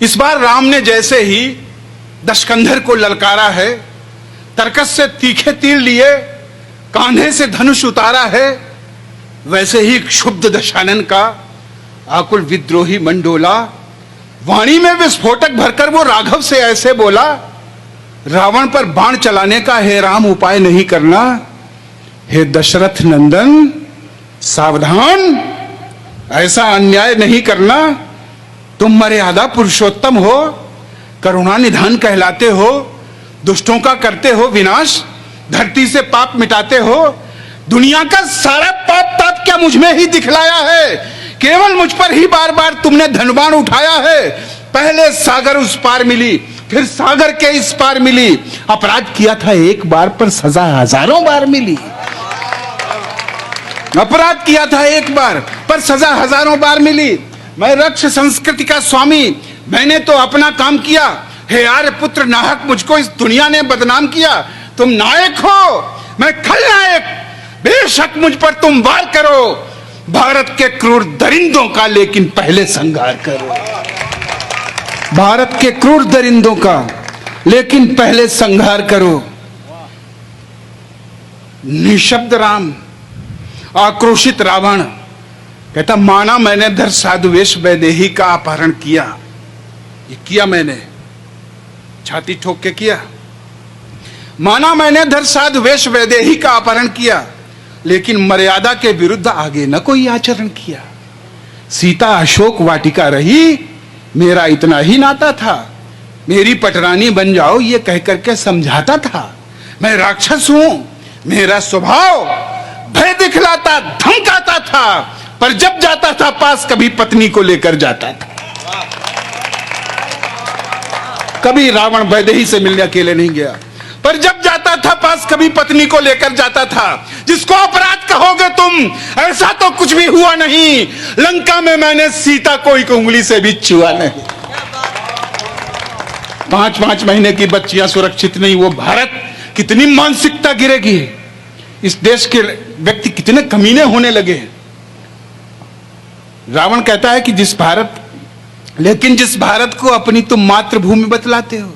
इस बार राम ने जैसे ही दशकंधर को ललकारा है, तरकस से तीखे तीर लिए, कांधे से धनुष उतारा है, वैसे ही क्षुब्ध दशानन का आकुल विद्रोही मन डोला। वाणी में विस्फोटक भरकर वो राघव से ऐसे बोला, रावण पर बाण चलाने का हे राम उपाय नहीं करना। हे दशरथ नंदन सावधान, ऐसा अन्याय नहीं करना। तुम मर्यादा पुरुषोत्तम हो, करुणा निधान कहलाते हो, दुष्टों का करते हो विनाश, धरती से पाप मिटाते हो। दुनिया का सारा पाप ताप क्या मुझ में ही दिखलाया है? केवल मुझ पर ही बार बार तुमने धनुबाण उठाया है। पहले सागर उस पार मिली, फिर सागर के इस पार मिली। अपराध किया था एक बार पर सजा हजारों बार मिली। अपराध किया था एक बार पर सजा हजारों बार मिली। मैं रक्ष संस्कृति का स्वामी, मैंने तो अपना काम किया। हे आर्य पुत्र नाहक मुझको इस दुनिया ने बदनाम किया। तुम नायक हो, मैं खलनायक। बेशक मुझ पर तुम वार करो, भारत के क्रूर दरिंदों का लेकिन पहले संहार करो। भारत के क्रूर दरिंदों का लेकिन पहले संहार करो। निशब्द राम, आक्रोशित रावण कहता, माना मैंने धर साधुवेश वैदेही का अपहरण किया। ये किया मैंने, छाती ठोक के किया। माना मैंने धर साधुवेश वैदेही का अपहरण किया, लेकिन मर्यादा के विरुद्ध आगे न कोई आचरण किया। सीता अशोक वाटिका रही, मेरा इतना ही नाता था। मेरी पटरानी बन जाओ ये कह करके समझाता था। मैं राक्षस हूं, मेरा स्वभाव भय दिखलाता धमकाता था, पर जब जाता था पास कभी पत्नी को लेकर जाता था। कभी रावण वैदेही से मिलने अकेले नहीं गया, पर जब जाता था पास कभी पत्नी को लेकर जाता था। जिसको अपराध कहोगे तुम, ऐसा तो कुछ भी हुआ नहीं। लंका में मैंने सीता को एक उंगली से भी छुआ नहीं। 5-5 महीने की बच्चियां सुरक्षित नहीं। वो भारत, कितनी मानसिकता गिरेगी। इस देश के व्यक्ति कितने कमीने होने लगे। रावण कहता है कि जिस भारत को अपनी तुम मातृभूमि बतलाते हो,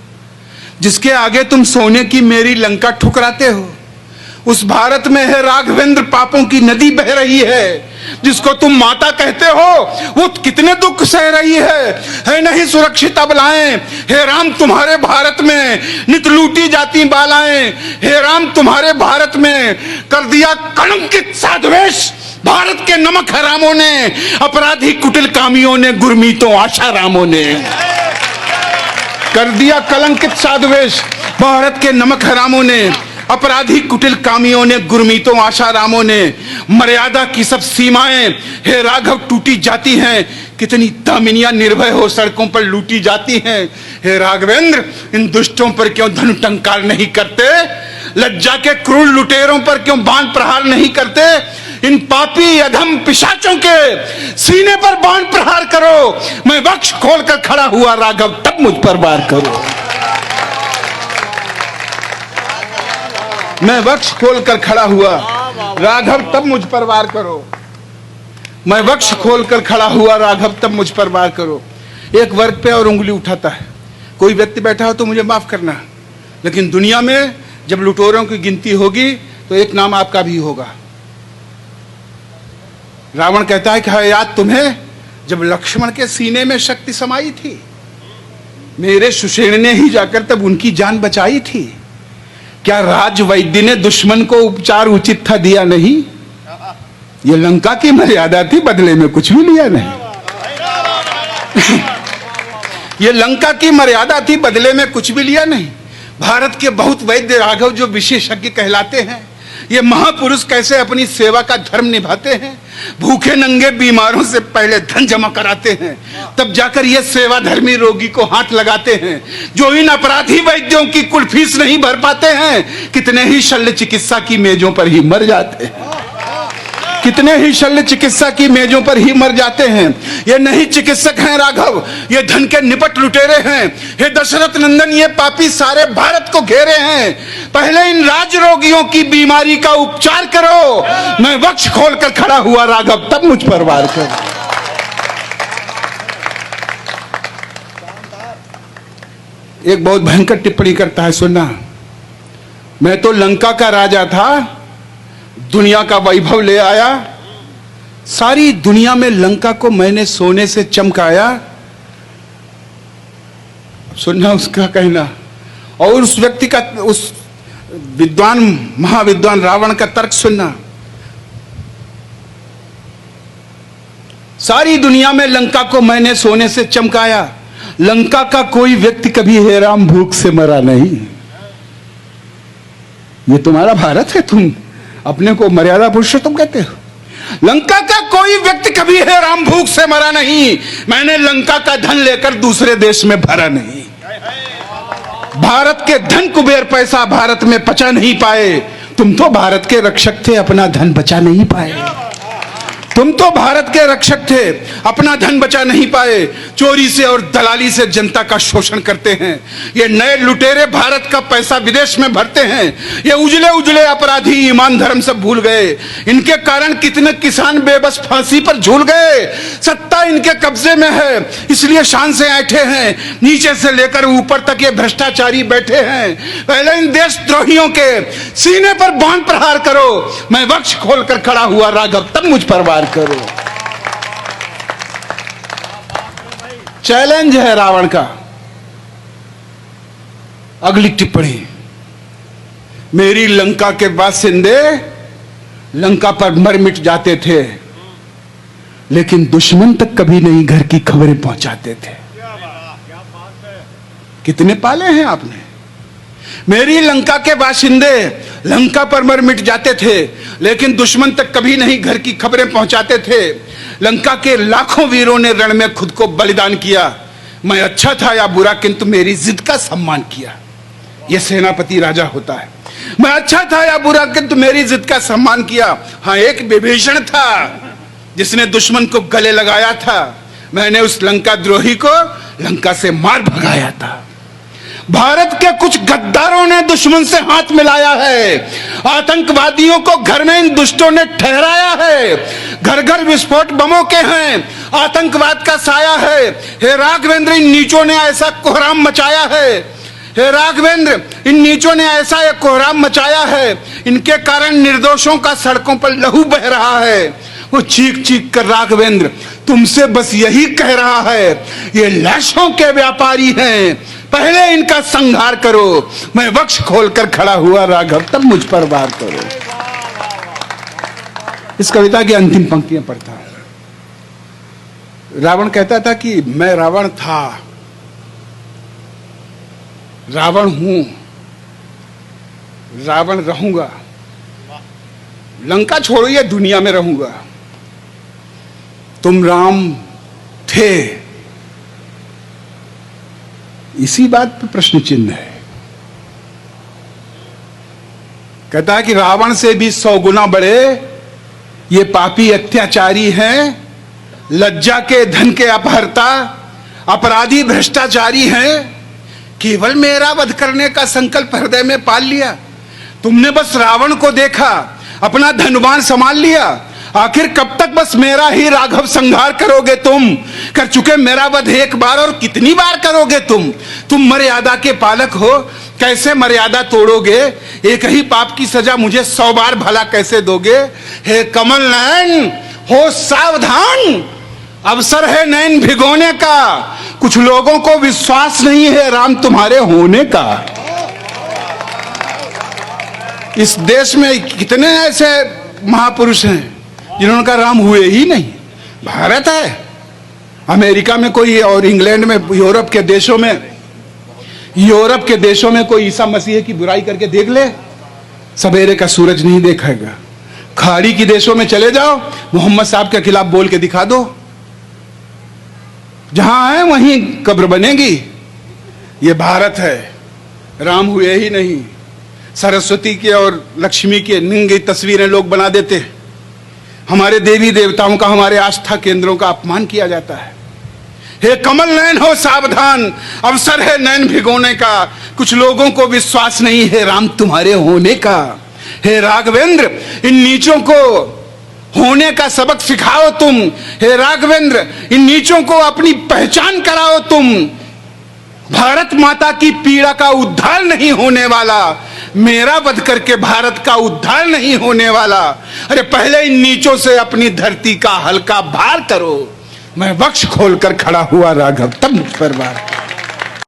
जिसके आगे तुम सोने की मेरी लंका ठुकराते हो, उस भारत में है राघवेंद्र पापों की नदी बह रही है। जिसको तुम माता कहते हो वो कितने दुख सह रही है नहीं सुरक्षित अबलाएं। हे राम तुम्हारे भारत में नित लूटी जाती बालाएं। हे राम तुम्हारे भारत में कर दिया कलंकित साधुवेश भारत के नमक हरामों ने, अपराधी कुटिल कामियों ने, गुरमीतों आशा रामों ने। कर दिया कलंकित साधुवेश भारत के नमक हरामों ने, अपराधी कुटिल कामियों ने, गुरमीतों आशा रामों ने। मर्यादा की सब सीमाएं हे राघव टूटी जाती हैं। कितनी दामिनियां निर्भय हो सड़कों पर लूटी जाती हैं। हे राघवेंद्र इन दुष्टों पर क्यों धनु टंकार नहीं करते? लज्जा के क्रूर लुटेरों पर क्यों बाण प्रहार नहीं करते? इन पापी अधम पिशाचों के सीने पर बाण प्रहार करो। मैं वक्ष खोलकर खड़ा हुआ राघव, तब मुझ पर वार करो। मैं वक्ष खोलकर खड़ा हुआ राघव, तब मुझ पर वार करो। मैं वक्ष खोलकर खड़ा हुआ राघव, तब मुझ पर वार करो। एक वर्ग पे और उंगली उठाता है। कोई व्यक्ति बैठा हो तो मुझे माफ करना, लेकिन दुनिया में जब लुटेरों की गिनती होगी तो एक नाम आपका भी होगा। रावण कहता है कि हाँ याद तुम्हें जब लक्ष्मण के सीने में शक्ति समाई थी, मेरे सुषेण ने ही जाकर तब उनकी जान बचाई थी। क्या राज वैद्य ने दुश्मन को उपचार उचित था दिया नहीं? ये लंका की मर्यादा थी, बदले में कुछ भी लिया नहीं। ये लंका की मर्यादा थी, बदले में कुछ भी लिया नहीं। भारत के बहुत वैद्य राघव जो विशेषज्ञ कहलाते हैं, ये महापुरुष कैसे अपनी सेवा का धर्म निभाते हैं। भूखे नंगे बीमारों से पहले धन जमा कराते हैं, तब जाकर ये सेवा धर्मी रोगी को हाथ लगाते हैं। जो इन अपराधी वैद्यों की कुल फीस नहीं भर पाते हैं, कितने ही शल्य चिकित्सा की मेजों पर ही मर जाते हैं। कितने ही शल्य चिकित्सा की मेजों पर ही मर जाते हैं। ये नहीं चिकित्सक हैं राघव, ये धन के निपट लुटेरे हैं। हे दशरथ नंदन, ये पापी सारे भारत को घेरे हैं। पहले इन राज रोगियों की बीमारी का उपचार करो। मैं वक्ष खोलकर खड़ा हुआ राघव, तब मुझ पर वार करो। एक बहुत भयंकर टिप्पणी करता है, सुनना। मैं तो लंका का राजा था, दुनिया का वैभव ले आया, सारी दुनिया में लंका को मैंने सोने से चमकाया। सुनना उसका कहना। और उस व्यक्ति का, उस विद्वान महाविद्वान रावण का तर्क सुनना। सारी दुनिया में लंका को मैंने सोने से चमकाया, लंका का कोई व्यक्ति कभी हे राम भूख से मरा नहीं। ये तुम्हारा भारत है, तुम अपने को मर्यादा पुरुषोत्तम कहते हो। लंका का कोई व्यक्ति कभी हे राम भूख से मरा नहीं, मैंने लंका का धन लेकर दूसरे देश में भरा नहीं। भारत के धन कुबेर पैसा भारत में पचा नहीं पाए। तुम तो भारत के रक्षक थे, अपना धन बचा नहीं पाए। तुम तो भारत के रक्षक थे, अपना धन बचा नहीं पाए। चोरी से और दलाली से जनता का शोषण करते हैं। ये नए लुटेरे भारत का पैसा विदेश में भरते हैं। ये उजले उजले अपराधी ईमान धर्म सब भूल गए। इनके कारण कितने किसान बेबस फांसी पर झूल गए। सत्ता इनके कब्जे में है, इसलिए शान से ऐठे हैं। नीचे से लेकर ऊपर तक ये भ्रष्टाचारी बैठे हैं। पहले इन देशद्रोहियों के सीने पर बाण प्रहार करो। मैं वक्ष खोलकर खड़ा हुआ राघव, तब मुझ पर वार करो। चैलेंज है रावण का। अगली टिप्पणी। मेरी लंका के बासिंदे लंका पर मर मिट जाते थे, लेकिन दुश्मन तक कभी नहीं घर की खबरें पहुंचाते थे। कितने पाले हैं आपने? मेरी लंका के बाशिंदे लंका पर मर मिट जाते थे, लेकिन दुश्मन तक कभी नहीं घर की खबरें पहुंचाते थे। लंका के लाखों वीरों ने रण में खुद को बलिदान किया। मैं अच्छा था या बुरा, किंतु मेरी जिद का सम्मान किया। यह सेनापति राजा होता है। मैं अच्छा था या बुरा, किंतु मेरी जिद का सम्मान किया। हाँ, एक विभीषण था जिसने दुश्मन को गले लगाया था। मैंने उस लंका द्रोही को लंका से मार भगाया था। भारत के कुछ गद्दारों ने दुश्मन से हाथ मिलाया है। आतंकवादियों को घर में इन दुष्टों ने ठहराया है। घर घर विस्फोट बमों के हैं। आतंकवाद का साया है। हे राघवेंद्र, इन नीचों ने ऐसा कोहराम मचाया है। हे राघवेंद्र, इन नीचों ने ऐसा एक कोहराम मचाया है। इनके कारण निर्दोषों का सड़कों पर लहू बह रहा है। वो चीख चीख कर राघवेंद्र तुमसे बस यही कह रहा है, ये लाशों के व्यापारी हैं, पहले इनका संहार करो। मैं वक्ष खोलकर खड़ा हुआ राघव, तब मुझ पर वार करो। इस कविता की अंतिम पंक्तियां पढ़ता हूं। रावण कहता था कि मैं रावण था, रावण हूं, रावण रहूंगा, लंका छोड़िए दुनिया में रहूंगा। तुम राम थे। इसी बात पर प्रश्न चिन्ह है। कहता है कि रावण से भी 100 गुना बड़े ये पापी अत्याचारी हैं, लज्जा के धन के अपहर्ता, अपराधी भ्रष्टाचारी हैं। केवल मेरा वध करने का संकल्प हृदय में पाल लिया। तुमने बस रावण को देखा, अपना धनवान संभाल लिया। आखिर कब तक बस मेरा ही राघव संहार करोगे? तुम कर चुके मेरा वध एक बार, और कितनी बार करोगे? तुम मर्यादा के पालक हो, कैसे मर्यादा तोड़ोगे? एक ही पाप की सजा मुझे 100 बार भला कैसे दोगे? हे कमल नयन हो सावधान, अवसर है नैन भिगोने का। कुछ लोगों को विश्वास नहीं है राम तुम्हारे होने का। इस देश में कितने ऐसे महापुरुष हैं जिन्होंने कहा राम हुए ही नहीं। भारत है, अमेरिका में कोई, और इंग्लैंड में, यूरोप के देशों में कोई ईसा मसीह की बुराई करके देख ले, सवेरे का सूरज नहीं देखेगा। खाड़ी के देशों में चले जाओ, मोहम्मद साहब के खिलाफ बोल के दिखा दो, जहां है वहीं कब्र बनेगी। ये भारत है, राम हुए ही नहीं। सरस्वती के और लक्ष्मी की नंगी तस्वीरें लोग बना देते हैं। हमारे देवी देवताओं का, हमारे आस्था केंद्रों का अपमान किया जाता है। हे कमल नयन हो सावधान, अवसर है नैन भिगोने का। कुछ लोगों को विश्वास नहीं है राम तुम्हारे होने का। हे राघवेंद्र, इन नीचों को होने का सबक सिखाओ तुम। हे राघवेंद्र, इन नीचों को अपनी पहचान कराओ तुम। भारत माता की पीड़ा का उद्धार नहीं होने वाला, मेरा वध करके भारत का उद्धार नहीं होने वाला। अरे पहले इन नीचों से अपनी धरती का हल्का भार करो। मैं वक्ष खोलकर खड़ा हुआ राघव, तब मुझ पर वार।